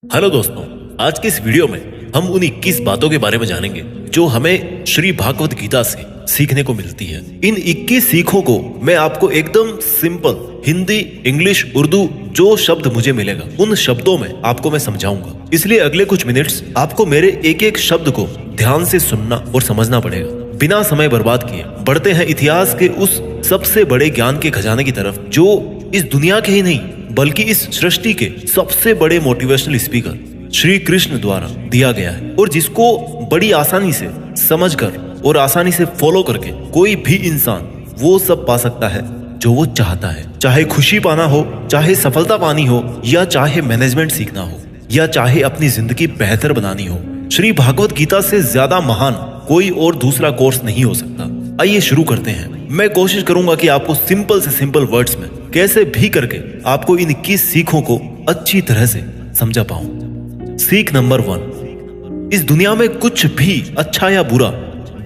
Hello दोस्तों, आज के इस वीडियो में हम उन 21 बातों के बारे में जानेंगे जो हमें श्री भागवत गीता से सीखने को मिलती है। इन 21 सीखों को मैं आपको एकदम सिंपल हिंदी, इंग्लिश, उर्दू जो शब्द मुझे मिलेगा उन शब्दों में आपको मैं समझाऊंगा। इसलिए अगले कुछ मिनट्स आपको मेरे एक एक शब्द को ध्यान से सुनना और समझना पड़ेगा। बिना समय बर्बाद किए बढ़ते हैं इतिहास के उस सबसे बड़े ज्ञान के खजाने की तरफ जो इस दुनिया के ही नहीं बल्कि इस सृष्टि के सबसे बड़े मोटिवेशनल स्पीकर श्री कृष्ण द्वारा दिया गया है और जिसको बड़ी आसानी से समझकर और आसानी से फॉलो करके कोई भी इंसान वो सब पा सकता है जो वो चाहता है। चाहे खुशी पाना हो, चाहे सफलता पानी हो, या चाहे मैनेजमेंट सीखना हो, या चाहे अपनी जिंदगी बेहतर बनानी हो, श्री भागवत गीता से ज्यादा महान कोई और दूसरा कोर्स नहीं हो सकता। आइए शुरू करते हैं। मैं कोशिश करूंगा कि आपको सिंपल से सिंपल वर्ड्स में कैसे भी करके आपको इन 21 सीखों को अच्छी तरह से समझा पाऊं। सीख नंबर 1, इस दुनिया में कुछ भी अच्छा या बुरा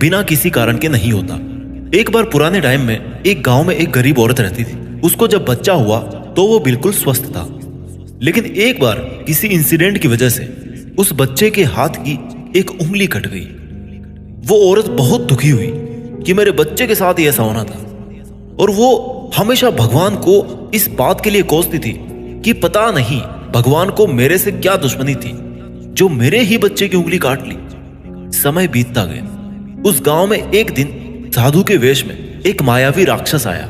बिना किसी कारण के नहीं होता। एक बार पुराने टाइम में एक गांव में एक गरीब औरत रहती थी। उसको जब बच्चा हुआ तो वो बिल्कुल स्वस्थ था, लेकिन एक बार किसी इंसिडेंट की वजह से उस बच्चे के हाथ की एक उंगली कट गई। वो औरत बहुत दुखी हुई कि मेरे बच्चे के साथ ही ऐसा होना था, और वो हमेशा भगवान को इस बात के लिए कोसती थी कि पता नहीं भगवान को मेरे से क्या दुश्मनी थी जो मेरे ही बच्चे की उंगली काट ली। समय बीतता गया। उस गांव में एक दिन साधु के वेश में एक मायावी राक्षस आया।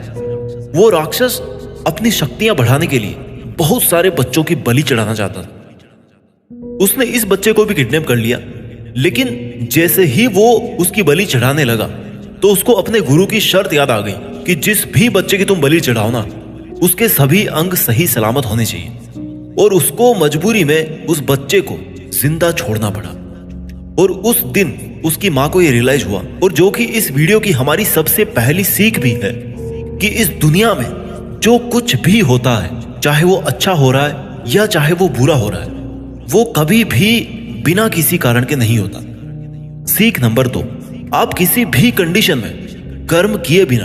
वो राक्षस अपनी शक्तियां बढ़ाने के लिए बहुत सारे बच्चों की बलि चढ़ाना चाहता था। उसने इस बच्चे को भी किडनैप कर लिया, लेकिन जैसे ही वो उसकी बलि चढ़ाने लगा तो उसको अपने गुरु की शर्त याद आ गई कि जिस भी बच्चे की तुम बलि चढ़ाओ ना, उसके सभी अंग सही सलामत होने चाहिए। और उसको मजबूरी में उस बच्चे को जिंदा छोड़ना पड़ा। और उस दिन उसकी मां को यह रियलाइज हुआ, और जो कि इस वीडियो की हमारी सबसे पहली सीख भी है, कि इस दुनिया में जो कुछ भी होता है, चाहे वो अच्छा हो रहा है या चाहे वो बुरा हो रहा है, वो कभी भी बिना किसी कारण के नहीं होता। सीख नंबर 2, आप किसी भी कंडीशन में कर्म किए बिना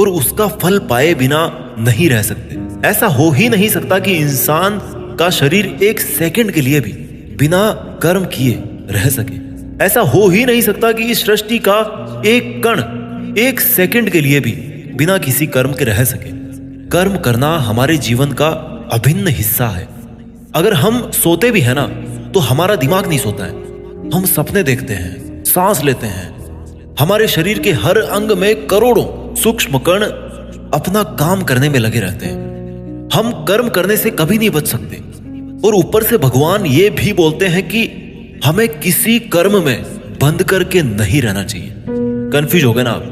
और उसका फल पाए बिना नहीं रह सकते। ऐसा हो ही नहीं सकता कि इंसान का शरीर एक सेकंड के लिए भी बिना कर्म किए रह सके। ऐसा हो ही नहीं सकता कि इस सृष्टि का एक कण एक सेकंड के लिए भी बिना किसी कर्म के रह सके। कर्म करना हमारे जीवन का अभिन्न हिस्सा है। अगर हम सोते भी है ना, तो हमारा दिमाग नहीं सोता है। हम सपने देखते हैं, सांस लेते हैं। हमारे शरीर के हर अंग में करोड़ों सूक्ष्म कण अपना काम करने में लगे रहते हैं। हम कर्म करने से कभी नहीं बच सकते। और ऊपर से भगवान ये भी बोलते हैं कि हमें किसी कर्म में बंद करके नहीं रहना चाहिए। कंफ्यूज हो गए ना आप?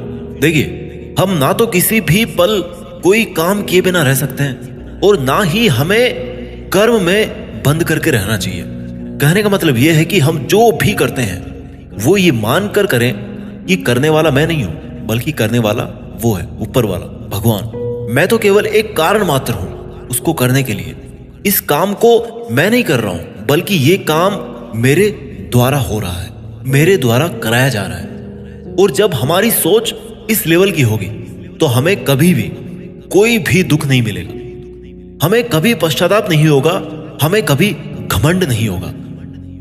देखिए, हम ना तो किसी भी पल कोई काम किए बिना रह सकते हैं और ना ही हमें कर्म में बंद करके रहना चाहिए। कहने का मतलब यह है कि हम जो भी करते हैं वो ये मान कर करें कि करने वाला मैं नहीं हूं, बल्कि करने वाला वो है, ऊपर वाला भगवान। मैं तो केवल एक कारण मात्र हूं उसको करने के लिए। इस काम को मैं नहीं कर रहा हूं, बल्कि ये काम मेरे द्वारा हो रहा है, मेरे द्वारा कराया जा रहा है। और जब हमारी सोच इस लेवल की होगी तो हमें कभी भी कोई भी दुख नहीं मिलेगा, हमें कभी पश्चाताप नहीं होगा, हमें कभी घमंड नहीं होगा।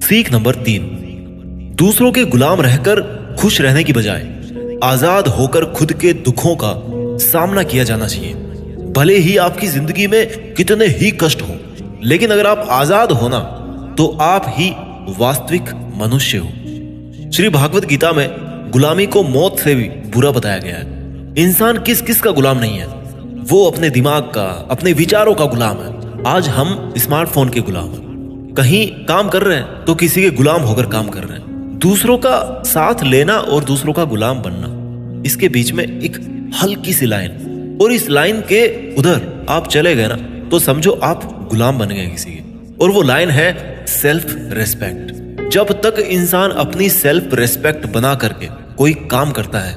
सीख नंबर 3, दूसरों के गुलाम रहकर खुश रहने की बजाय आजाद होकर खुद के दुखों का सामना किया जाना चाहिए। भले ही आपकी जिंदगी में कितने ही कष्ट हो, लेकिन अगर आप आजाद हो ना, तो आप ही वास्तविक मनुष्य हो। श्री भागवत गीता में गुलामी को मौत से भी बुरा बताया गया है। इंसान किस किस का गुलाम नहीं है? वो अपने दिमाग का, अपने विचारों का गुलाम है। आज हम स्मार्टफोन के गुलाम हैं। कहीं काम कर रहे हैं तो किसी के गुलाम होकर काम कर रहे हैं। दूसरों का साथ लेना और दूसरों का गुलाम बनना, इसके बीच में एक हल्की सी लाइन, और इस लाइन के उधर आप चले गए ना, तो समझो आप गुलाम बन गए किसी के। और वो लाइन है सेल्फ रेस्पेक्ट। जब तक इंसान अपनी सेल्फ रेस्पेक्ट बना करके कोई काम करता है,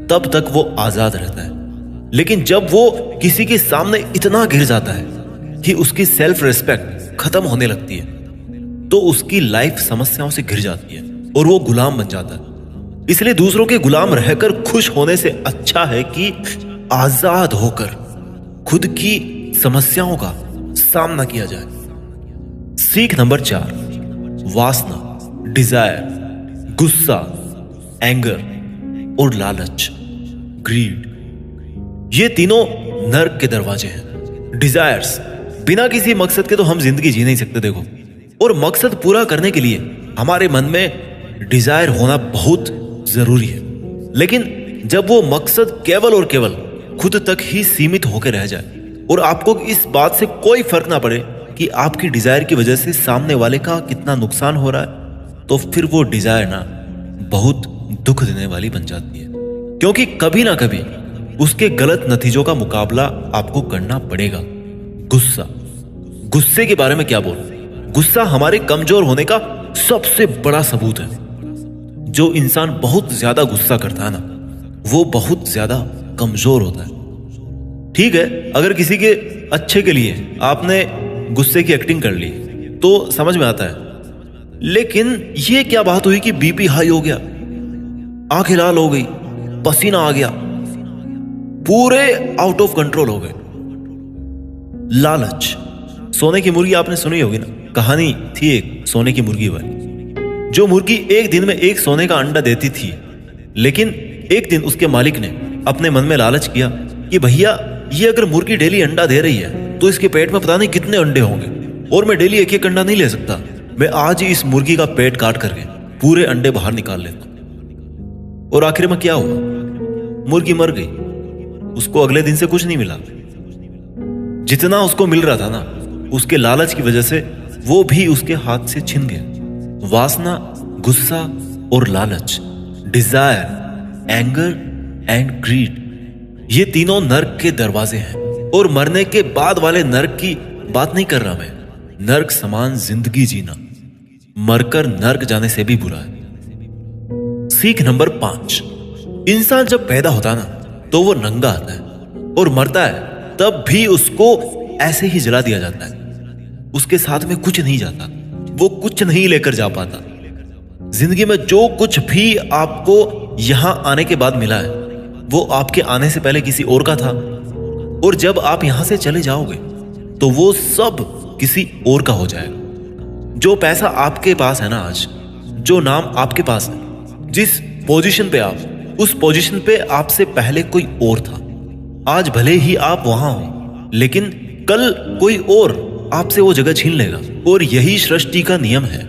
तब तक वो आजाद रहता है। लेकिन जब वो किसी के सामने इतना गिर जाता है कि उसकी सेल्फ रेस्पेक्ट खत्म होने लगती है, तो उसकी लाइफ समस्याओं से घिर जाती है और वो गुलाम बन जाता है। इसलिए दूसरों के गुलाम रहकर खुश होने से अच्छा है कि आजाद होकर खुद की समस्याओं का सामना किया जाए। सीख नंबर 4, वासना, डिजायर, गुस्सा, एंगर और लालच, ग्रीड। ये तीनों नर्क के दरवाजे हैं। डिजायर्स, बिना किसी मकसद के तो हम जिंदगी जी नहीं सकते देखो, और मकसद पूरा करने के लिए हमारे मन में डिजायर होना बहुत जरूरी है। लेकिन जब वो मकसद केवल और केवल खुद तक ही सीमित होकर रह जाए और आपको इस बात से कोई फर्क ना पड़े कि आपकी डिजायर की वजह से सामने वाले का कितना नुकसान हो रहा है, तो फिर वो डिजायर ना बहुत दुख देने वाली बन जाती है, क्योंकि कभी ना कभी उसके गलत नतीजों का मुकाबला आपको करना पड़ेगा। गुस्सा, गुस्से के बारे में क्या बोल, गुस्सा हमारे कमजोर होने का सबसे बड़ा सबूत है। जो इंसान बहुत ज्यादा गुस्सा करता है ना, वो बहुत ज्यादा कमजोर होता है। ठीक है, अगर किसी के अच्छे के लिए आपने गुस्से की एक्टिंग कर ली तो समझ में आता है, लेकिन ये क्या बात हुई कि बीपी हाई हो गया, आंखें लाल हो गई, पसीना आ गया, पूरे आउट ऑफ कंट्रोल हो गए। लालच, सोने की मुर्गी आपने सुनी होगी ना, कहानी थी एक सोने की मुर्गी वाली। जो मुर्गी एक दिन में एक सोने का अंडा देती थी, लेकिन एक दिन उसके मालिक ने अपने मन में लालच किया कि भैया ये अगर मुर्गी डेली अंडा दे रही है तो इसके पेट में पता नहीं कितने अंडे होंगे, और मैं डेली एक एक अंडा नहीं ले सकता, मैं आज ही इस मुर्गी का पेट काट करके पूरे अंडे बाहर निकाल लेता। और आखिर में क्या हुआ, मुर्गी मर गई। उसको अगले दिन से कुछ नहीं मिला। जितना उसको मिल रहा था ना, उसके लालच की वजह से वो भी उसके हाथ से छिन गया। वासना, गुस्सा और लालच, डिजायर, एंगर एंड ग्रीड, ये तीनों नर्क के दरवाजे हैं। और मरने के बाद वाले नर्क की बात नहीं कर रहा मैं, नर्क समान जिंदगी जीना मरकर नर्क जाने से भी बुरा है। सीख नंबर 5, इंसान जब पैदा होता है ना तो वो नंगा आता है, और मरता है तब भी उसको ऐसे ही जला दिया जाता है। उसके साथ में कुछ नहीं जाता, वो कुछ नहीं लेकर जा पाता। जिंदगी में जो कुछ भी आपको यहां आने के बाद मिला है वो आपके आने से पहले किसी और का था, और जब आप यहां से चले जाओगे तो वो सब किसी और का हो जाएगा। जो पैसा आपके पास है ना आज, जो नाम आपके पास है, जिस पोजीशन पे आप, उस पोजीशन पे आपसे पहले कोई और था। आज भले ही आप वहां हो, लेकिन कल कोई और आपसे वो जगह छीन लेगा, और यही सृष्टि का नियम है।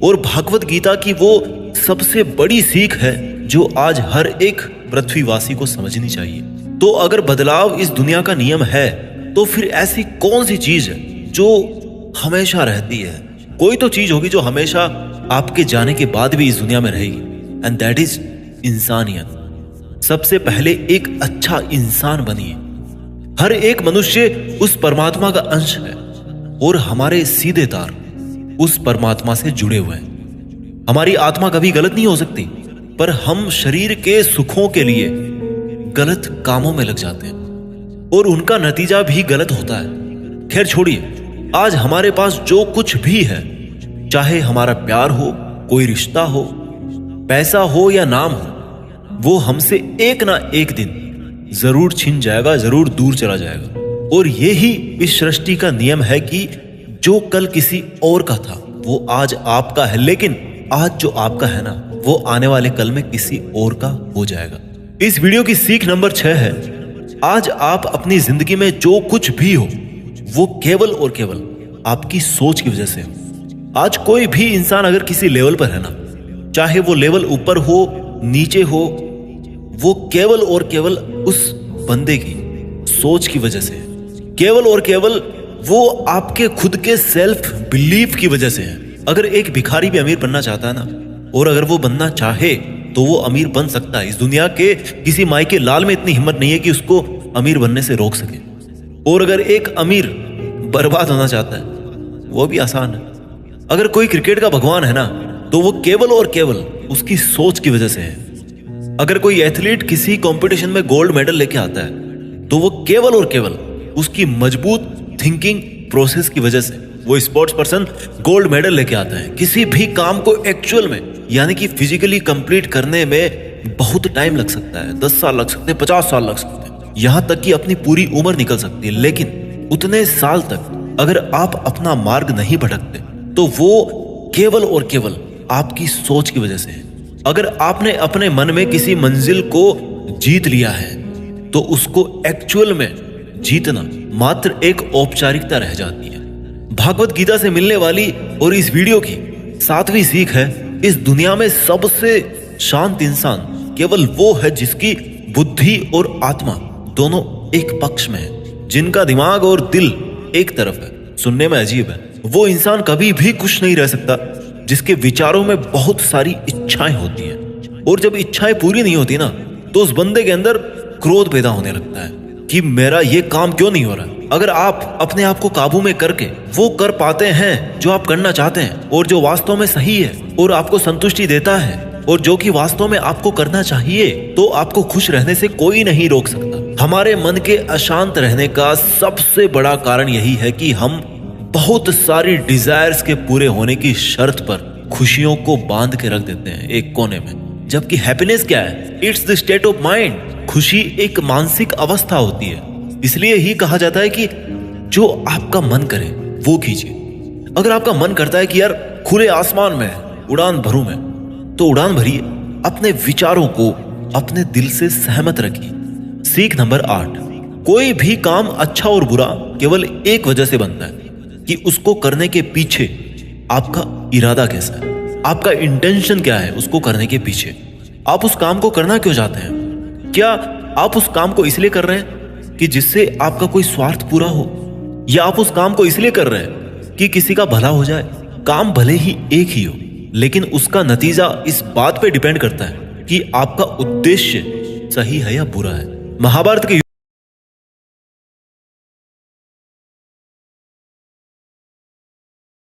और भागवत गीता की वो सबसे बड़ी सीख है जो आज हर एक पृथ्वीवासी को समझनी चाहिए। तो अगर बदलाव इस दुनिया का नियम है, तो फिर ऐसी कौन सी चीज है जो हमेशा रहती है? कोई तो चीज होगी जो हमेशा आपके जाने के बाद भी इस दुनिया में रहेगी, एंड दैट इज इंसानियत। सबसे पहले एक अच्छा इंसान बनिए। हर एक मनुष्य उस परमात्मा का अंश है, और हमारे सीधे तार उस परमात्मा से जुड़े हुए हैं। हमारी आत्मा कभी गलत नहीं हो सकती, पर हम शरीर के सुखों के लिए गलत कामों में लग जाते हैं, और उनका नतीजा भी गलत होता है। खैर छोड़िए, आज हमारे पास जो कुछ भी है, चाहे हमारा प्यार हो, कोई रिश्ता हो, पैसा हो या नाम हो, वो हमसे एक ना एक दिन जरूर छिन जाएगा, जरूर दूर चला जाएगा। और यही इस सृष्टि का नियम है कि जो कल किसी और का था वो आज आपका है, लेकिन आज जो आपका है ना, वो आने वाले कल में किसी और का हो जाएगा। इस वीडियो की सीख नंबर 6 है, आज आप अपनी जिंदगी में जो कुछ भी हो वो केवल और केवल आपकी सोच की वजह से हो। आज कोई भी इंसान अगर किसी लेवल पर है ना, चाहे वो लेवल ऊपर हो नीचे हो, वो केवल और केवल उस बंदे की सोच की वजह से है। केवल और केवल वो आपके खुद के सेल्फ बिलीफ की वजह से है। अगर एक भिखारी भी अमीर बनना चाहता है ना, और अगर वो बनना चाहे तो वो अमीर बन सकता है। इस दुनिया के किसी माई के लाल में इतनी हिम्मत नहीं है कि उसको अमीर बनने से रोक सके। और अगर एक अमीर बर्बाद होना चाहता है, वो भी आसान है। अगर कोई क्रिकेट का भगवान है ना, तो वो केवल और केवल उसकी सोच की वजह से है। अगर कोई एथलीट किसी कंपटीशन में गोल्ड मेडल लेके आता है, तो वो केवल और केवल उसकी मजबूत थिंकिंग प्रोसेस की वजह से वो स्पोर्ट्स पर्सन गोल्ड मेडल लेके आता है। किसी भी काम को एक्चुअल में, यानी कि फिजिकली कंप्लीट करने में बहुत टाइम लग सकता है। 10 साल लग सकते हैं, 50 साल लग सकते हैं, यहां तक कि अपनी पूरी उम्र निकल सकती है। लेकिन उतने साल तक अगर आप अपना मार्ग नहीं भटकते, तो वो केवल और केवल आपकी सोच की वजह से है। अगर आपने अपने मन में किसी मंजिल को जीत लिया है तो उसको एक्चुअल में जीतना मात्र एक औपचारिकता रह जाती है। भागवत गीता से मिलने वाली और इस वीडियो की 7वीं सीख है, इस दुनिया में सबसे शांत इंसान केवल वो है जिसकी बुद्धि और आत्मा दोनों एक पक्ष में है, जिनका दिमाग और दिल एक तरफ है। सुनने में अजीब है, वो इंसान कभी भी खुश नहीं रह सकता जिसके विचारों में बहुत सारी इच्छाएं होती हैं, और जब इच्छाएं पूरी नहीं होती ना तो उस बंदे के अंदर क्रोध पैदा होने लगता है कि मेरा ये काम क्यों नहीं हो रहा। अगर आप अपने आप को काबू में करके वो कर पाते हैं जो आप करना चाहते हैं और जो वास्तव में सही है और आपको संतुष्टि देता है और जो कि वास्तव में आपको करना चाहिए, तो आपको खुश रहने से कोई नहीं रोक सकता। हमारे मन के अशांत रहने का सबसे बड़ा कारण यही है कि हम बहुत सारी डिजायर्स के पूरे होने की शर्त पर खुशियों को बांध के रख देते हैं एक कोने में। जबकि हैप्पीनेस क्या है? It's the state of mind. खुशी एक मानसिक अवस्था होती है। इसलिए ही कहा जाता है कि जो आपका मन करे वो कीजिए। अगर आपका मन करता है कि यार खुले आसमान में उड़ान भरूं मैं, तो उड़ान भरिए। अपने विचारों को अपने दिल से सहमत रखिए। सीख नंबर 8, कोई भी काम अच्छा और बुरा केवल एक वजह से बनता है कि उसको करने के पीछे आपका इरादा कैसा है, आपका इंटेंशन क्या है। उसको करने के पीछे आप उस काम को करना क्यों चाहते हैं? क्या आप उस काम को इसलिए कर रहे हैं कि जिससे आपका कोई स्वार्थ पूरा हो, या आप उस काम को इसलिए कर रहे हैं कि किसी का भला हो जाए? काम भले ही एक ही हो, लेकिन उसका नतीजा इस बात पे डिपेंड करता है कि आपका उद्देश्य सही है या बुरा है। महाभारत के